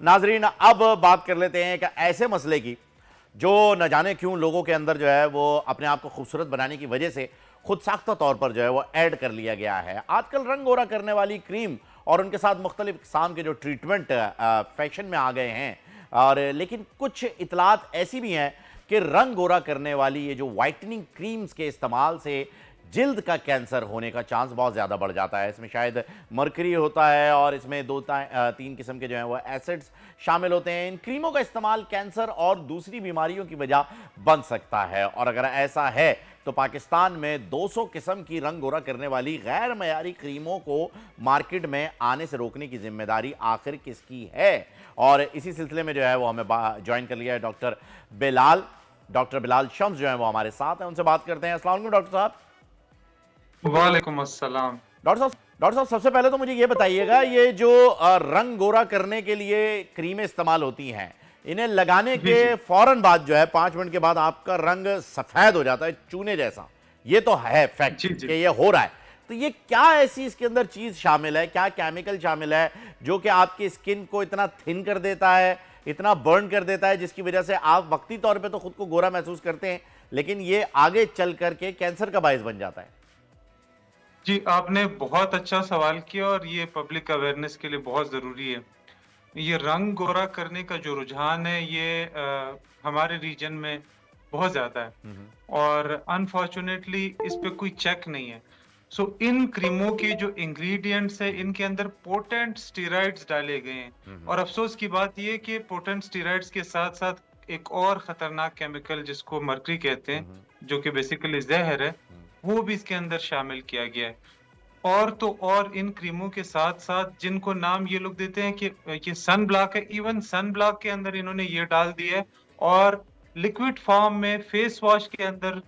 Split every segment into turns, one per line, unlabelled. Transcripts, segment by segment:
नाजरीन, अब बात कर लेते हैं एक ऐसे मसले की जो न जाने क्यों लोगों के अंदर जो है वो अपने आप को खूबसूरत बनाने की वजह से खुद साख्ता तौर पर जो है वो ऐड कर लिया गया है। आजकल रंग गोरा करने वाली क्रीम और उनके साथ मुख्तलिफ किस्म के जो ट्रीटमेंट फैशन में आ गए हैं, और लेकिन कुछ इतलात ऐसी भी हैं कि रंग गोरा करने वाली ये जो वाइटनिंग क्रीम्स के इस्तेमाल से जिल्द का कैंसर होने का चांस बहुत ज़्यादा बढ़ जाता है। इसमें शायद मरकरी होता है और इसमें तीन किस्म के जो हैं वो एसिड्स शामिल होते हैं। इन क्रीमों का इस्तेमाल कैंसर और दूसरी बीमारियों की वजह बन सकता है, और अगर ऐसा है तो पाकिस्तान में 200 किस्म की रंग गोरा करने वाली गैर मयारी क्रीमों को मार्केट में आने से रोकने की जिम्मेदारी आखिर किसकी है? और इसी सिलसिले में जो है वो हमें ज्वाइन कर लिया है डॉक्टर बिलाल शम्स जो है वो हमारे साथ हैं। उनसे बात करते हैं। अस्सलाम वालेकुम डॉक्टर साहब।
वालेकुम अस्सलाम।
डॉक्टर साहब, सबसे पहले तो मुझे ये बताइएगा, ये जो रंग गोरा करने के लिए क्रीमें इस्तेमाल होती हैं, इन्हें लगाने
जी
के
जी
फौरन बाद जो है 5 मिनट के बाद आपका रंग सफेद हो जाता है, चूने जैसा। ये तो है फैक्ट
जी जी
कि ये हो रहा है। तो ये क्या ऐसी इसके अंदर चीज शामिल है, क्या केमिकल शामिल है जो कि आपकी स्किन को इतना थिन कर देता है, इतना बर्न कर देता है, जिसकी वजह से आप वक्ती तौर पे तो खुद को गोरा महसूस करते हैं, लेकिन ये आगे चल करके कैंसर का बायस बन जाता है?
जी, आपने बहुत अच्छा सवाल किया और ये पब्लिक अवेयरनेस के लिए बहुत ज़रूरी है। ये रंग गोरा करने का जो रुझान है ये हमारे रीजन में बहुत ज़्यादा है और अनफॉर्चुनेटली इस पे कोई चेक नहीं है। सो इन क्रीमों के जो इंग्रेडिएंट्स है इनके अंदर पोटेंट स्टेरॉइड्स डाले गए हैं और अफसोस की बात ये है कि पोटेंट स्टेरॉइड्स के साथ-साथ एक और खतरनाक केमिकल जिसको मर्क्यूरी कहते हैं, जो कि बेसिकली ज़हर है, वो भी इसके अंदर शामिल किया गया है। और तो और इन क्रीमों के साथ-साथ जिनको नाम ये लोग देते हैं कि ये सन ब्लॉक है, इवन सन ब्लॉक के अंदर इन्होंने ये डाल दिया है और लिक्विड फॉर्म में फेस वॉश के अंदर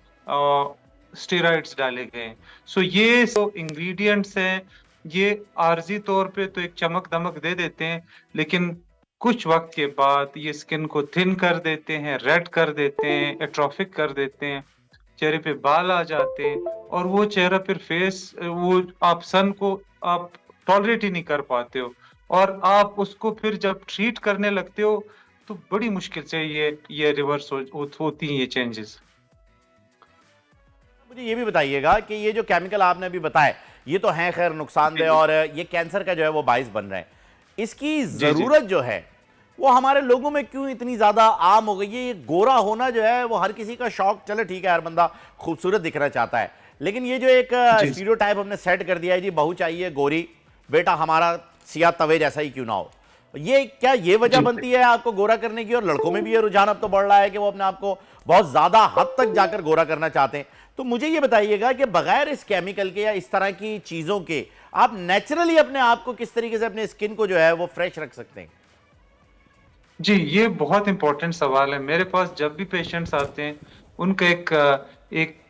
स्टेरॉइड्स डाले गए हैं। सो ये जो इंग्रेडिएंट्स हैं, ये आर्ज़ी तौर पे तो एक चमक-दमक दे देते हैं, लेकिन कुछ वक़्त के बाद ये स्किन को थिन कर देते हैं, रेड कर देते हैं, एट्रोफिक कर देते हैं, चेहरे पे बाल आ जाते हैं और वो चेहरा फिर वो आप सन को आप टॉलरेट ही नहीं कर पाते हो और आप उसको फिर जब ट्रीट करने लगते हो तो बड़ी मुश्किल से ये रिवर्स होती हैं ये चेंजेस।
मुझे ये भी बताइएगा कि ये जो केमिकल आपने अभी बताए, ये तो हैं खैर
जी
नुकसानदेह
जी
और ये कैंसर का जो है वो बाइस बन रहे हैं। इसकी
जी जी
ज़रूरत जो है वो हमारे लोगों में क्यों इतनी ज़्यादा आम हो गई है? ये गोरा होना जो है वो हर किसी का शौक, चले ठीक है, हर बंदा खूबसूरत दिखना चाहता है, लेकिन ये जो एक
जी जी
स्टीरियोटाइप हमने सेट कर दिया है, जी बहू चाहिए गोरी, बेटा हमारा सिया तवे जैसा ही क्यों ना हो, ये क्या ये वजह
जी
बनती है आपको गोरा करने की? और लड़कों में भी ये रुझान अब तो बढ़ रहा है कि वो अपने आप को बहुत ज़्यादा हद तक जाकर गोरा करना चाहते हैं। तो मुझे ये बताइएगा कि बगैर इस केमिकल के या इस तरह की चीज़ों के आप नेचुरली अपने आप को किस तरीके से, अपने स्किन को जो है वो फ्रेश रख सकते हैं?
जी, ये बहुत इम्पोर्टेंट सवाल है। मेरे पास जब भी पेशेंट्स आते हैं, उनका एक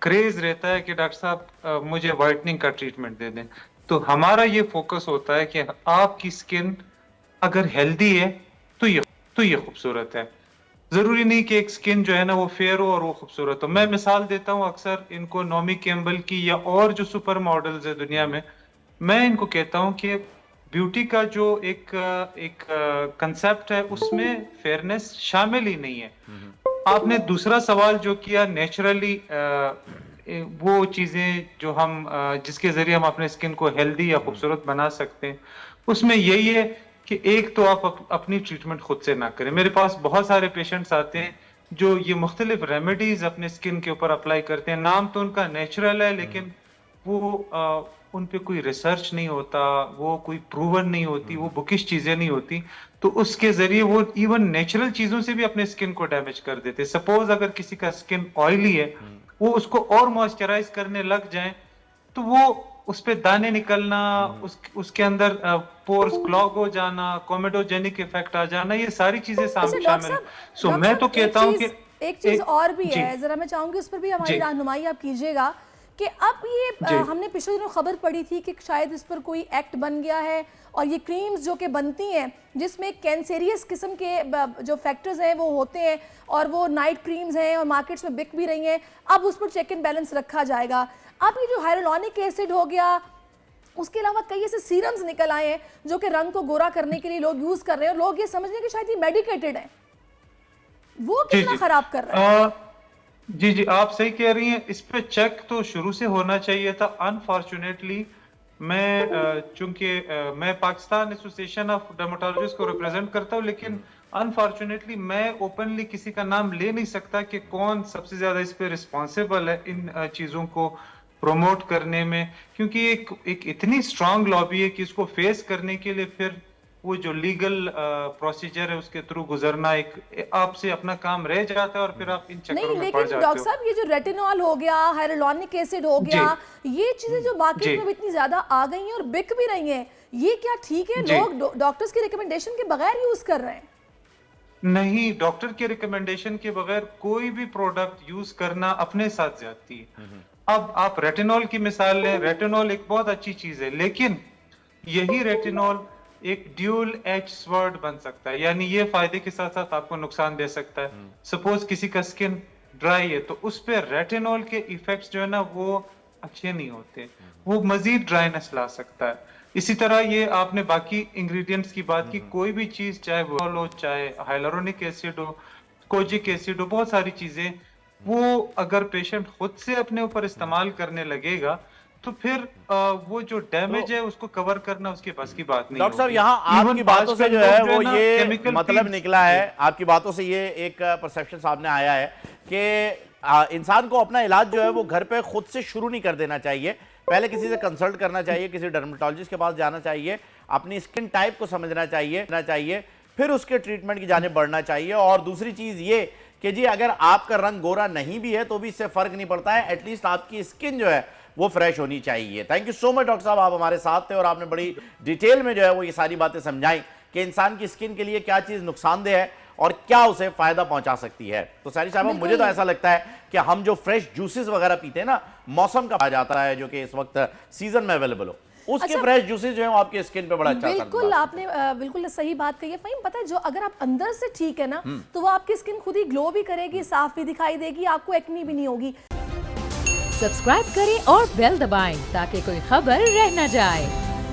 क्रेज़ रहता है कि डॉक्टर साहब मुझे व्हाइटनिंग का ट्रीटमेंट दे दें। तो हमारा ये फ़ोकस होता है कि आपकी स्किन अगर हेल्दी है, तो ये खूबसूरत है। ज़रूरी नहीं कि एक स्किन जो है ना वो फेयर हो और वो खूबसूरत हो। मैं मिसाल देता हूँ अक्सर इनको नोमी कैम्पबेल की या और जो सुपर मॉडल्स हैं दुनिया में, मैं इनको कहता हूँ कि ब्यूटी का जो एक कांसेप्ट है उसमें फेयरनेस शामिल ही नहीं है। आपने दूसरा सवाल जो किया नेचुरली वो चीजें जो हम जिसके जरिए हम अपने स्किन को हेल्दी या खूबसूरत बना सकते हैं, उसमें यही है कि एक तो आप अपनी ट्रीटमेंट खुद से ना करें। मेरे पास बहुत सारे पेशेंट्स आते हैं जो ये मुख्तलिफ रेमेडीज अपने स्किन के ऊपर अप्लाई करते हैं। नाम तो उनका नेचुरल है लेकिन वो उन पे कोई रिसर्च नहीं होता, वो कोई प्रूवन नहीं होती, वो बुकिश चीजें नहीं होती, तो उसके जरिए वो इवन नेचुरल चीजों से भी अपने स्किन को डैमेज कर देते। सपोज अगर किसी का स्किन ऑयली है, वो उसको और मॉइस्चराइज करने लग जाए तो वो उस पे दाने निकलना, उसके अंदर पोर्स क्लॉग हो जाना, कोमेडोजेनिक इफेक्ट आ जाना, ये सारी चीजें
अच्छा
शामिल। सो
डॉक्टर
मैं तो
साहब
कहता हूँ कि
एक चीज और भी
जी
है, जरा मैं चाहूंगी उस पर भी हमारी
जी
रहनुमाई आप कीजिएगा कि अब ये
जी
हमने पिछले दिनों खबर पड़ी थी कि शायद इस पर कोई एक्ट बन गया है और ये क्रीम्स जो कि बनती हैं जिसमें कैंसेरियस किस्म के जो फैक्टर्स हैं वो होते हैं और वो नाइट क्रीम्स हैं और मार्केट्स में बिक भी रही हैं, अब उस पर चेक एंड बैलेंस रखा जाएगा। अब ये जो हाइलुरोनिक एसिड हो गया उसके अलावा कई ऐसे सीरम्स निकल आए हैं जो कि रंग को गोरा करने के लिए लोग यूज कर रहे हैं और लोग ये समझ रहे हैं कि शायद ये मेडिकेटेड है। वो कितना खराब कर रहा है?
जी जी, आप सही कह रही हैं। इस पे चेक तो शुरू से होना चाहिए था। अनफॉर्चुनेटली चूंकि मैं पाकिस्तान एसोसिएशन ऑफ डर्मेटोलॉजिस्ट को रिप्रेजेंट करता हूं, लेकिन अनफॉर्चुनेटली मैं ओपनली किसी का नाम ले नहीं सकता कि कौन सबसे ज्यादा इस पे रिस्पॉन्सिबल है इन चीजों को प्रमोट करने में, क्योंकि एक इतनी स्ट्रांग लॉबी है कि इसको फेस करने के लिए फिर वो जो लीगल प्रोसीजर है उसके थ्रू गुजरना एक आपसे अपना काम रह जाता है और फिर आप इन चक्करों
नहीं,
में पड़
लेकिन
जाते
डॉक्टर
हो।
साहब ये जो रेटिनॉल हो गया, हाइलुरोनिक एसिड हो गया, ये चीजें जो मार्केट में इतनी ज्यादा आ गई हैं और बिक भी रही हैं, ये क्या ठीक है? लोग डॉक्टर्स की रिकमेंडेशन के बगैर यूज कर रहे हैं?
नहीं, डॉक्टर के रिकमेंडेशन के बगैर कोई भी प्रोडक्ट यूज करना अपने साथ ज्यादती है। अब आप रेटिनॉल की मिसाल लें, रेटिनॉल एक बहुत अच्छी चीज है, लेकिन यही रेटिनॉल एक ड्यूल एज स्वॉर्ड बन सकता है, यानी ये फायदे के साथ साथ आपको नुकसान दे सकता है। सपोज किसी का स्किन ड्राई है तो उस पे रेटिनॉल के इफेक्ट्स जो है ना वो अच्छे नहीं होते, वो मजीद ड्राइनेस ला सकता है। इसी तरह ये आपने बाकी इंग्रेडिएंट्स की बात की, कोई भी चीज चाहे वो हो, चाहे हाइलुरोनिक एसिड हो, कोजिक एसिड हो, बहुत सारी चीजें, वो अगर पेशेंट खुद से अपने ऊपर इस्तेमाल करने लगेगा तो फिर वो जो डैमेज है उसको कवर करना उसके पास की बात नहीं।
डॉक्टर साहब, यहाँ आपकी बातों से जो है वो ये मतलब निकला है, आपकी बातों से ये एक परसेप्शन सामने आया है कि इंसान को अपना इलाज जो है वो घर पे खुद से शुरू नहीं कर देना चाहिए, पहले किसी से कंसल्ट करना चाहिए, किसी डर्मेटोलॉजिस्ट के पास जाना चाहिए, अपनी स्किन टाइप को समझना चाहिए, फिर उसके ट्रीटमेंट की जाने बढ़ना चाहिए। और दूसरी चीज ये कि जी अगर आपका रंग गोरा नहीं भी है तो भी इससे फर्क नहीं पड़ता है, एटलीस्ट आपकी स्किन जो है वो फ्रेश होनी चाहिए। Thank you so much doctor साहब, आप हमारे साथ थे और आपने बड़ी डिटेल में जो है वो ये सारी बातें समझाई कि इंसान की स्किन के लिए क्या चीज नुकसानदेह है और क्या उसे फायदा पहुंचा सकती है। तो सारी साहब, मुझे तो ऐसा लगता है कि हम जो फ्रेश जूसेस वगैरह पीते हैं ना, मौसम का पाया जाता है जो कि इस वक्त सीजन में अवेलेबल हो, उसके फ्रेश जूसेस जो है वो आपकी स्किन पे बड़ा अच्छा असर
बिल्कुल, आपने बिल्कुल सही बात कही है। फ़हीम, पता है जो अगर आप अंदर से ठीक है ना तो वो आपकी स्किन खुद ही ग्लो भी करेगी, साफ भी दिखाई देगी, आपको एक्ने भी नहीं होगी।
सब्सक्राइब करें और बेल दबाएं ताकि कोई खबर रह न जाए।